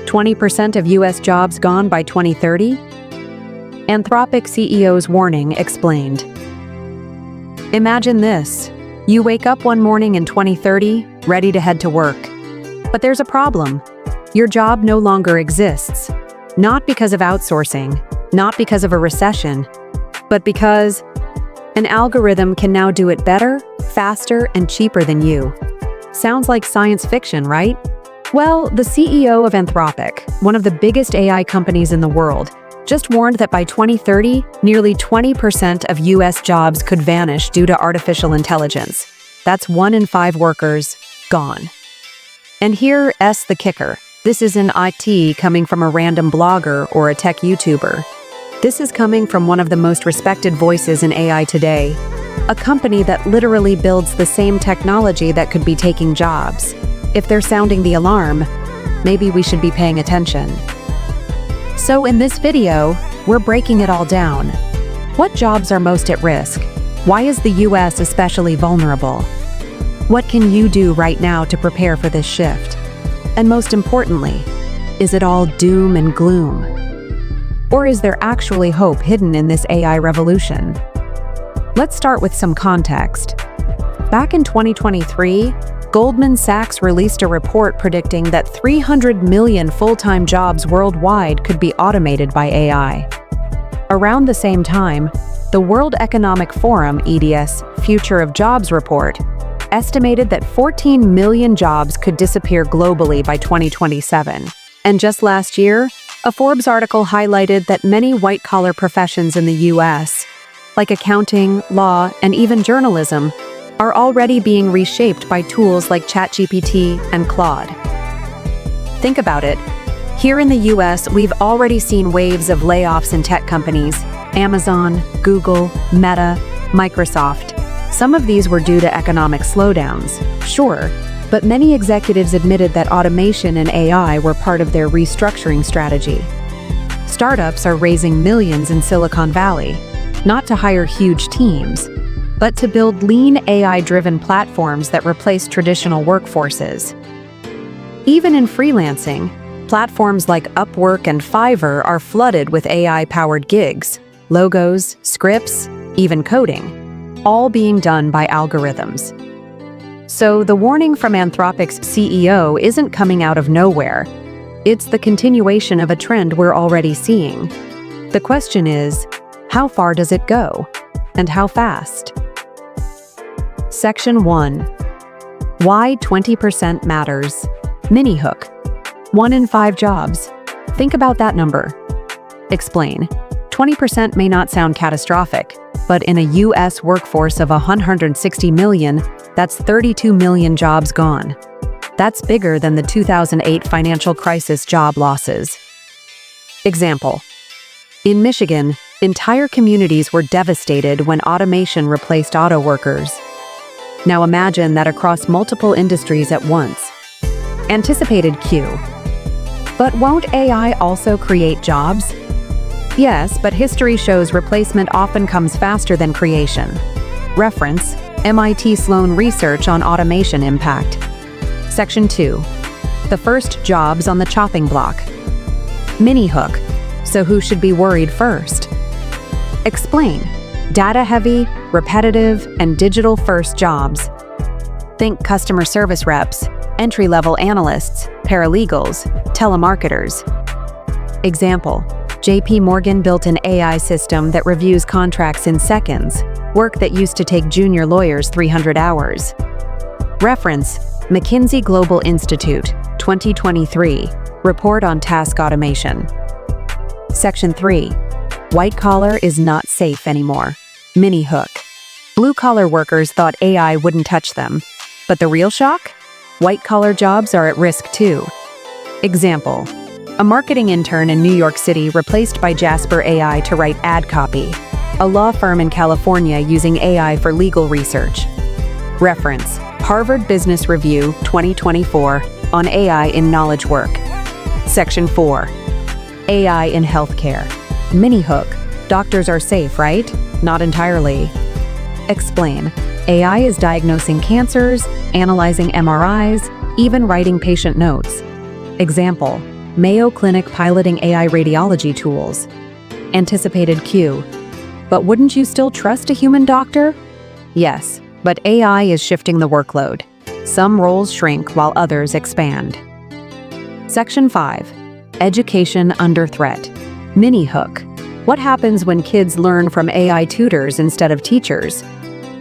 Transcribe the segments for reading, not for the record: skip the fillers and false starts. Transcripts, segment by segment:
20% of US jobs gone by 2030? Anthropic CEO's warning explained. Imagine this. You wake up one morning in 2030, ready to head to work. But there's a problem. Your job no longer exists. Not because of outsourcing, not because of a recession, but because an algorithm can now do it better, faster, and cheaper than you. Sounds like science fiction, right? Well, the CEO of Anthropic, one of the biggest AI companies in the world, just warned that by 2030, nearly 20% of US jobs could vanish due to artificial intelligence. That's 1 in 5 workers gone. And here's the kicker. This isn't IT coming from a random blogger or a tech YouTuber. This is coming from one of the most respected voices in AI today, a company that literally builds the same technology that could be taking jobs. If they're sounding the alarm, maybe we should be paying attention. So in this video, we're breaking it all down. What jobs are most at risk? Why is the US especially vulnerable? What can you do right now to prepare for this shift? And most importantly, is it all doom and gloom? Or is there actually hope hidden in this AI revolution? Let's start with some context. Back in 2023, Goldman Sachs released a report predicting that 300 million full-time jobs worldwide could be automated by AI. Around the same time, the World Economic Forum (EDS) Future of Jobs report estimated that 14 million jobs could disappear globally by 2027. And just last year, a Forbes article highlighted that many white-collar professions in the US, like accounting, law, and even journalism, are already being reshaped by tools like ChatGPT and Claude. Think about it. Here in the US, we've already seen waves of layoffs in tech companies: Amazon, Google, Meta, Microsoft. Some of these were due to economic slowdowns, sure, but many executives admitted that automation and AI were part of their restructuring strategy. Startups are raising millions in Silicon Valley, not to hire huge teams, but to build lean AI-driven platforms that replace traditional workforces. Even in freelancing, platforms like Upwork and Fiverr are flooded with AI-powered gigs, logos, scripts, even coding, all being done by algorithms. So the warning from Anthropic's CEO isn't coming out of nowhere. It's the continuation of a trend we're already seeing. The question is, how far does it go? And how fast? Section 1. Why 20% matters. Mini hook. 1 in 5 jobs. Think about that number. Explain. 20% may not sound catastrophic, but in a US workforce of 160 million, that's 32 million jobs gone. That's bigger than the 2008 financial crisis job losses. Example. In Michigan, entire communities were devastated when automation replaced auto workers. Now imagine that across multiple industries at once. Anticipated Q. But won't AI also create jobs? Yes, but history shows replacement often comes faster than creation. Reference: MIT Sloan research on automation impact. Section 2. The first jobs on the chopping block. Mini hook. So who should be worried first? Explain. Data-heavy, repetitive, and digital-first jobs. Think customer service reps, entry-level analysts, paralegals, telemarketers. Example. JP Morgan built an AI system that reviews contracts in seconds, work that used to take junior lawyers 300 hours. Reference: McKinsey Global Institute, 2023, Report on Task Automation. Section 3. White collar is not safe anymore. Mini hook. Blue-collar workers thought AI wouldn't touch them. But the real shock? White-collar jobs are at risk too. Example. A marketing intern in New York City replaced by Jasper AI to write ad copy. A law firm in California using AI for legal research. Reference: Harvard Business Review, 2024, on AI in knowledge work. Section 4. AI in healthcare. Mini hook. Doctors are safe, right? Not entirely. Explain. AI is diagnosing cancers, analyzing MRIs, even writing patient notes. Example. Mayo Clinic piloting AI radiology tools. Anticipated Q. But wouldn't you still trust a human doctor? Yes, but AI is shifting the workload. Some roles shrink while others expand. Section 5. Education under threat. Mini hook. What happens when kids learn from AI tutors instead of teachers?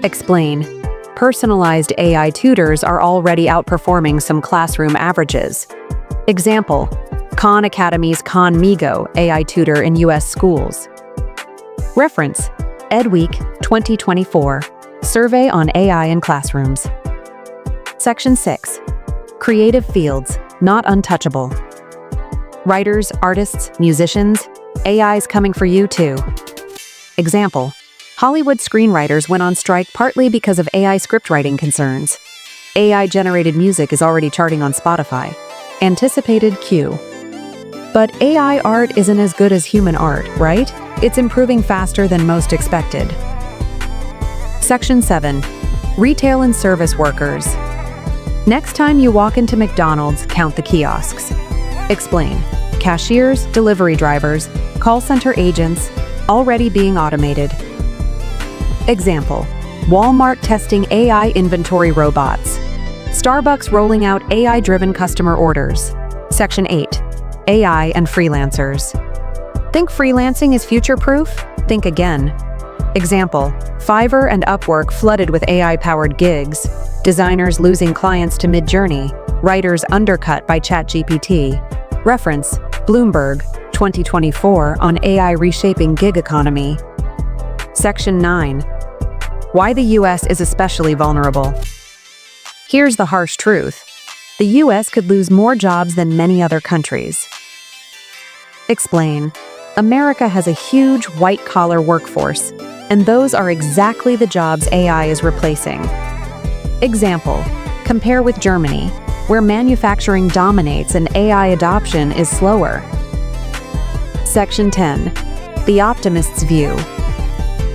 Explain. Personalized AI tutors are already outperforming some classroom averages. Example: Khan Academy's Khan Migo AI tutor in U.S. schools. Reference: EdWeek 2024, Survey on AI in Classrooms. Section 6. Creative fields, not untouchable. Writers, artists, musicians, AI's coming for you too. Example: Hollywood screenwriters went on strike partly because of AI scriptwriting concerns. AI-generated music is already charting on Spotify. Anticipated Q. But AI art isn't as good as human art, right? It's improving faster than most expected. Section 7. Retail and service workers. Next time you walk into McDonald's, count the kiosks. Explain. Cashiers, delivery drivers, call center agents, already being automated. Example: Walmart testing AI inventory robots. Starbucks rolling out AI-driven customer orders. Section 8. AI and freelancers. Think freelancing is future-proof? Think again. Example: Fiverr and Upwork flooded with AI-powered gigs, designers losing clients to Midjourney, writers undercut by ChatGPT. Reference: Bloomberg, 2024 on AI reshaping gig economy. Section 9. Why the U.S. is especially vulnerable. Here's the harsh truth. The U.S. could lose more jobs than many other countries. Explain. America has a huge white-collar workforce, and those are exactly the jobs AI is replacing. Example: Compare with Germany, where manufacturing dominates and AI adoption is slower. Section 10. The optimist's view.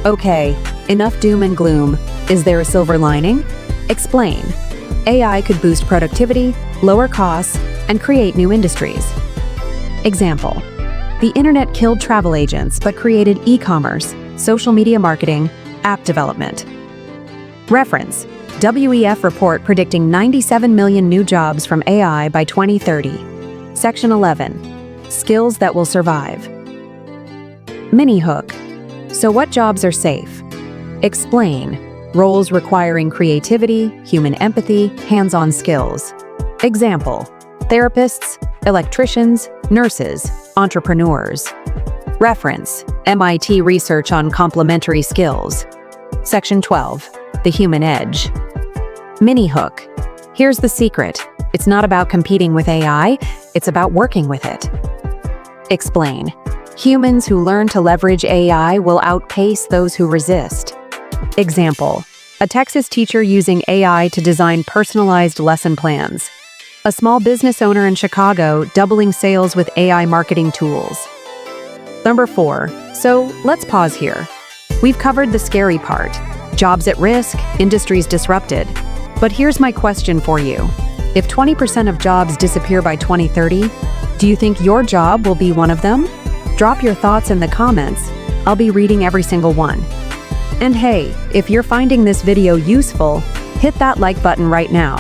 Okay, enough doom and gloom. Is there a silver lining? Explain. AI could boost productivity, lower costs, and create new industries. Example: The internet killed travel agents but created e-commerce, social media marketing, app development. Reference: WEF report predicting 97 million new jobs from AI by 2030. Section 11. Skills that will survive. Mini hook. So what jobs are safe? Explain. Roles requiring creativity, human empathy, hands-on skills. Example: Therapists, electricians, nurses, entrepreneurs. Reference: MIT research on complementary skills. Section 12. The human edge. Mini hook. Here's the secret. It's not about competing with AI, it's about working with it. Explain. Humans who learn to leverage AI will outpace those who resist. Example: A Texas teacher using AI to design personalized lesson plans. A small business owner in Chicago doubling sales with AI marketing tools. Number 4. So let's pause here. We've covered the scary part. Jobs at risk, industries disrupted. But here's my question for you. If 20% of jobs disappear by 2030, do you think your job will be one of them? Drop your thoughts in the comments. I'll be reading every single one. And hey, if you're finding this video useful, hit that like button right now.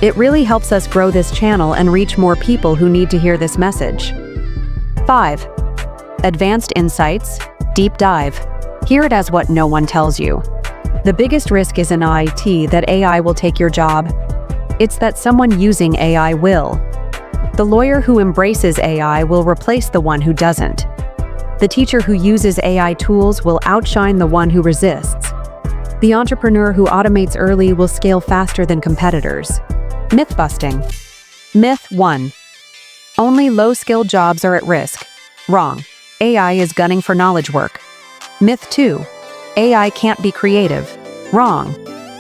It really helps us grow this channel and reach more people who need to hear this message. 5. Advanced insights, deep dive. Hear it as what no one tells you. The biggest risk isn't IT that AI will take your job. It's that someone using AI will. The lawyer who embraces AI will replace the one who doesn't. The teacher who uses AI tools will outshine the one who resists. The entrepreneur who automates early will scale faster than competitors. Myth busting. Myth 1. Only low-skilled jobs are at risk. Wrong. AI is gunning for knowledge work. Myth 2. AI can't be creative. Wrong.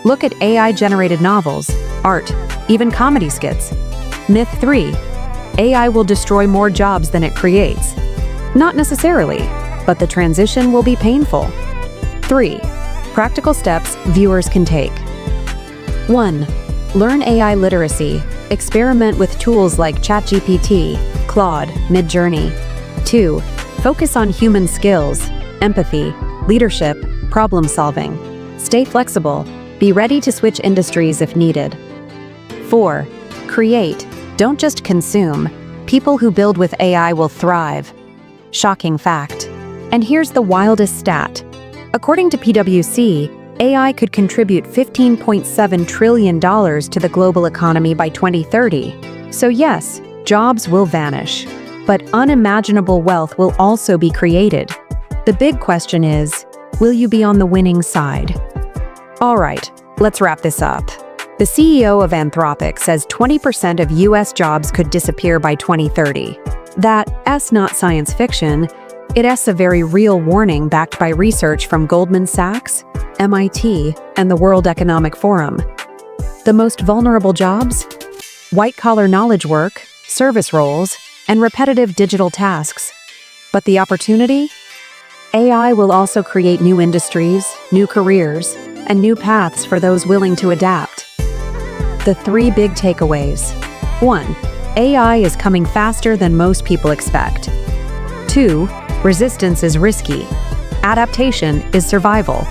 Look at AI-generated novels, art, even comedy skits. Myth 3. AI will destroy more jobs than it creates. Not necessarily, but the transition will be painful. 3. Practical steps viewers can take. 1. Learn AI literacy. Experiment with tools like ChatGPT, Claude, mid-journey. 2. Focus on human skills, empathy, leadership, problem-solving. Stay flexible. Be ready to switch industries if needed. 4. Create. Don't just consume. People who build with AI will thrive. Shocking fact. And here's the wildest stat. According to PwC, AI could contribute $15.7 trillion to the global economy by 2030. So yes, jobs will vanish, but unimaginable wealth will also be created. The big question is, will you be on the winning side? All right, let's wrap this up. The CEO of Anthropic says 20% of US jobs could disappear by 2030. That's not science fiction. It's a very real warning backed by research from Goldman Sachs, MIT, and the World Economic Forum. The most vulnerable jobs? White-collar knowledge work, service roles, and repetitive digital tasks. But the opportunity? AI will also create new industries, new careers, and new paths for those willing to adapt. The 3 big takeaways. 1. AI is coming faster than most people expect. 2. Resistance is risky. Adaptation is survival.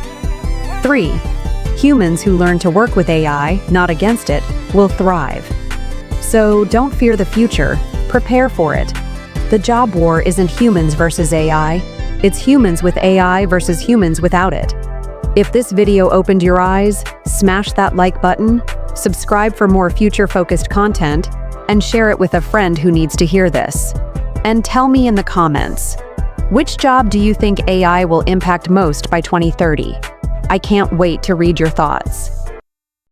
3. Humans who learn to work with AI, not against it, will thrive. So don't fear the future, prepare for it. The job war isn't humans versus AI, it's humans with AI versus humans without it. If this video opened your eyes, smash that like button, subscribe for more future-focused content, and share it with a friend who needs to hear this. And tell me in the comments, which job do you think AI will impact most by 2030? I can't wait to read your thoughts.